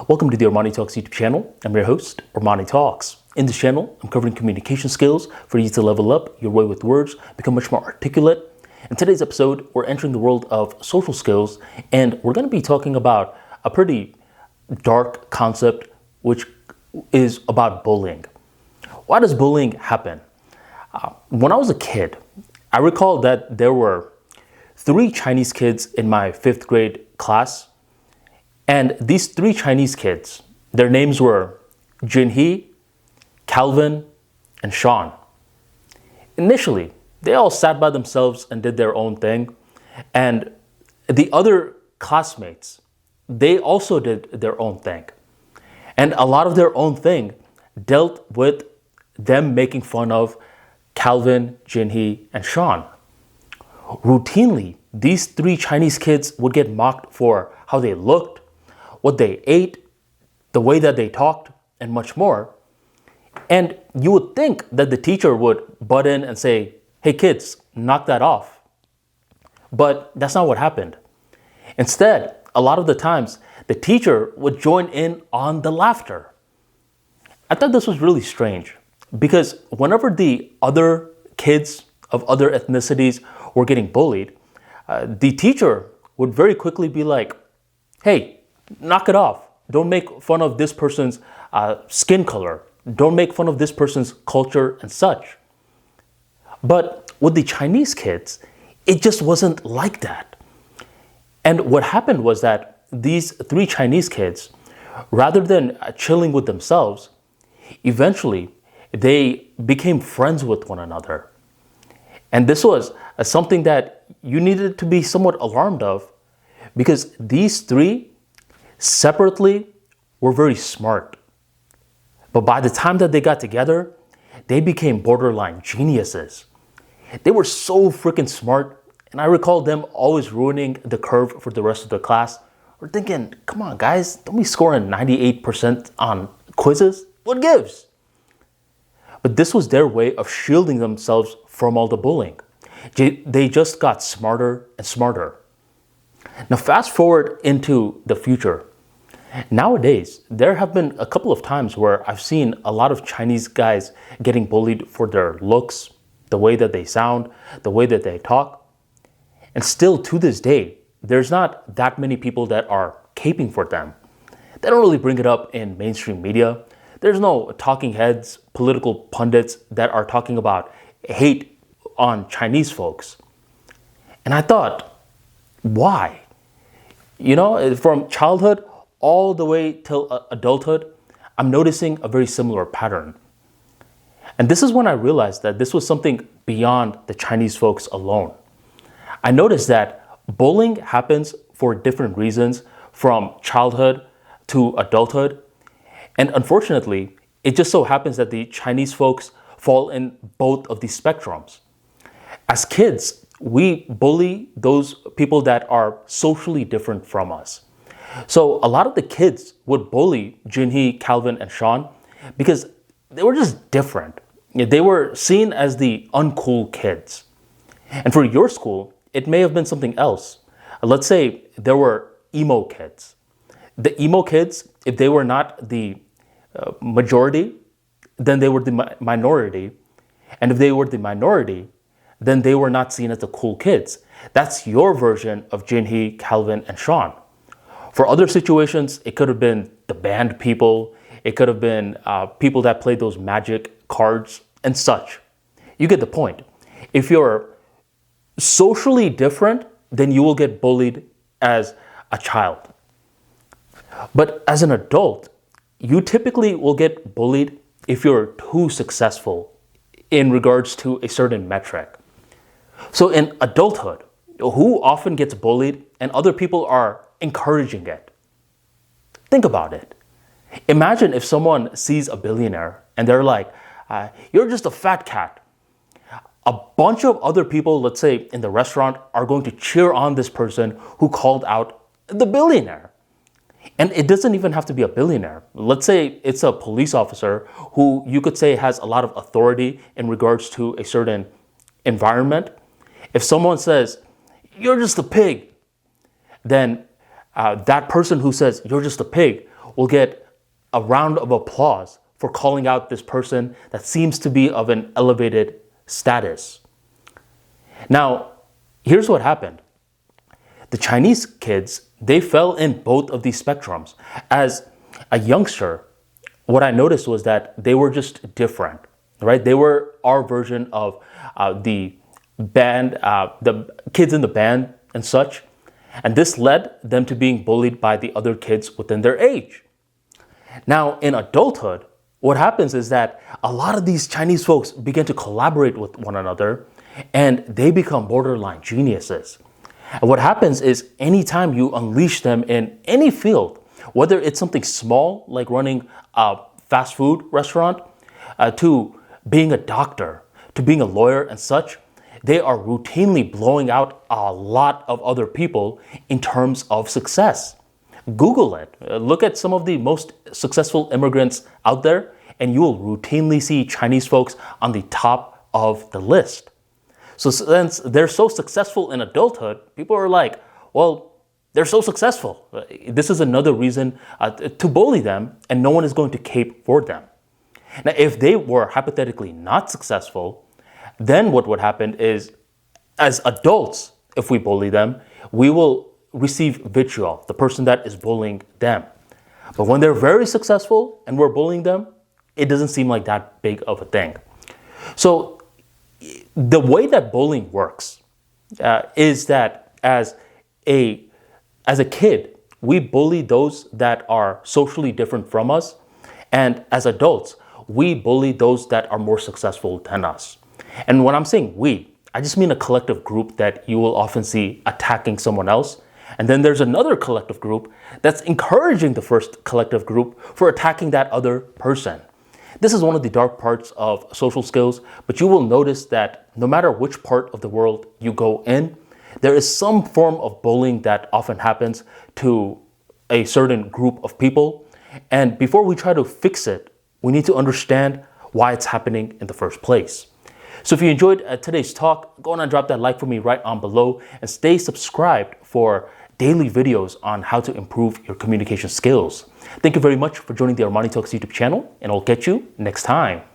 Welcome to the ArmaniTalks YouTube channel. I'm your host, ArmaniTalks. In this channel, I'm covering communication skills for you to level up your way with words, become much more articulate. In today's episode, we're entering the world of social skills, and we're going to be talking about a pretty dark concept, which is about bullying. Why does bullying happen? When I was a kid, I recall that there were 3 Chinese kids in my 5th grade class. And these 3 Chinese kids, their names were Jinhee, Calvin, and Sean. Initially, they all sat by themselves and did their own thing. And the other classmates, they also did their own thing. And a lot of their own thing dealt with them making fun of Calvin, Jinhee, and Sean. Routinely, these 3 Chinese kids would get mocked for how they looked, what they ate, the way that they talked, and much more. And you would think that the teacher would butt in and say, "Hey kids, knock that off." But that's not what happened. Instead, a lot of the times, the teacher would join in on the laughter. I thought this was really strange because whenever the other kids of other ethnicities were getting bullied, the teacher would very quickly be like, "Hey, knock it off. Don't make fun of this person's skin color. Don't make fun of this person's culture and such." But with the Chinese kids, it just wasn't like that. And what happened was that these 3 Chinese kids, rather than chilling with themselves, eventually they became friends with one another. And this was something that you needed to be somewhat alarmed of, because these 3 separately were very smart. But by the time that they got together, they became borderline geniuses. They were so freaking smart, and I recall them always ruining the curve for the rest of the class. We're thinking, come on guys, don't be scoring 98% on quizzes. What gives? But this was their way of shielding themselves from all the bullying. They just got smarter and smarter. Now fast forward into the future. Nowadays, there have been a couple of times where I've seen a lot of Chinese guys getting bullied for their looks, the way that they sound, the way that they talk. And still to this day, there's not that many people that are caping for them. They don't really bring it up in mainstream media. There's no talking heads, political pundits that are talking about hate on Chinese folks. And I thought, why? You know, from childhood all the way till adulthood, I'm noticing a very similar pattern. And this is when I realized that this was something beyond the Chinese folks alone. I noticed that bullying happens for different reasons from childhood to adulthood. And unfortunately, it just so happens that the Chinese folks fall in both of these spectrums. As kids, we bully those people that are socially different from us. So a lot of the kids would bully Jinhee, Calvin, and Sean because they were just different. They were seen as the uncool kids. And for your school, it may have been something else. Let's say there were emo kids. The emo kids, if they were not the majority, then they were the minority. And if they were the minority, then they were not seen as the cool kids. That's your version of Jinhee, Calvin, and Sean. For other situations, it could have been the band people. It could have been people that played those magic cards and such. You get the point. If you're socially different, then you will get bullied as a child. But as an adult, you typically will get bullied if you're too successful in regards to a certain metric. So in adulthood, who often gets bullied and other people are encouraging it? Think about it. Imagine if someone sees a billionaire and they're like, "You're just a fat cat." A bunch of other people, let's say in the restaurant, are going to cheer on this person who called out the billionaire. And it doesn't even have to be a billionaire. Let's say it's a police officer who you could say has a lot of authority in regards to a certain environment. If someone says, "You're just a pig," then that person who says, "You're just a pig," will get a round of applause for calling out this person that seems to be of an elevated status. Now, here's what happened. The Chinese kids, they fell in both of these spectrums. As a youngster, what I noticed was that they were just different, right? They were our version of the band, the kids in the band and such. And this led them to being bullied by the other kids within their age. Now, in adulthood, what happens is that a lot of these Chinese folks begin to collaborate with one another and they become borderline geniuses. And what happens is anytime you unleash them in any field, whether it's something small like running a fast food restaurant, to being a doctor, to being a lawyer and such, they are routinely blowing out a lot of other people in terms of success. Google it. Look at some of the most successful immigrants out there, and you will routinely see Chinese folks on the top of the list. So since they're so successful in adulthood, people are like, well, they're so successful. This is another reason to bully them, and no one is going to cape for them. Now, if they were hypothetically not successful, then what would happen is, as adults, if we bully them, we will receive vitriol, the person that is bullying them. But when they're very successful and we're bullying them, it doesn't seem like that big of a thing. So the way that bullying works is that as a kid, we bully those that are socially different from us. And as adults, we bully those that are more successful than us. And when I'm saying we, I just mean a collective group that you will often see attacking someone else. And then there's another collective group that's encouraging the first collective group for attacking that other person. This is one of the dark parts of social skills, but you will notice that no matter which part of the world you go in, there is some form of bullying that often happens to a certain group of people. And before we try to fix it, we need to understand why it's happening in the first place. So if you enjoyed today's talk, go on and drop that like for me right on below and stay subscribed for daily videos on how to improve your communication skills. Thank you very much for joining the ArmaniTalks YouTube channel, and I'll catch you next time.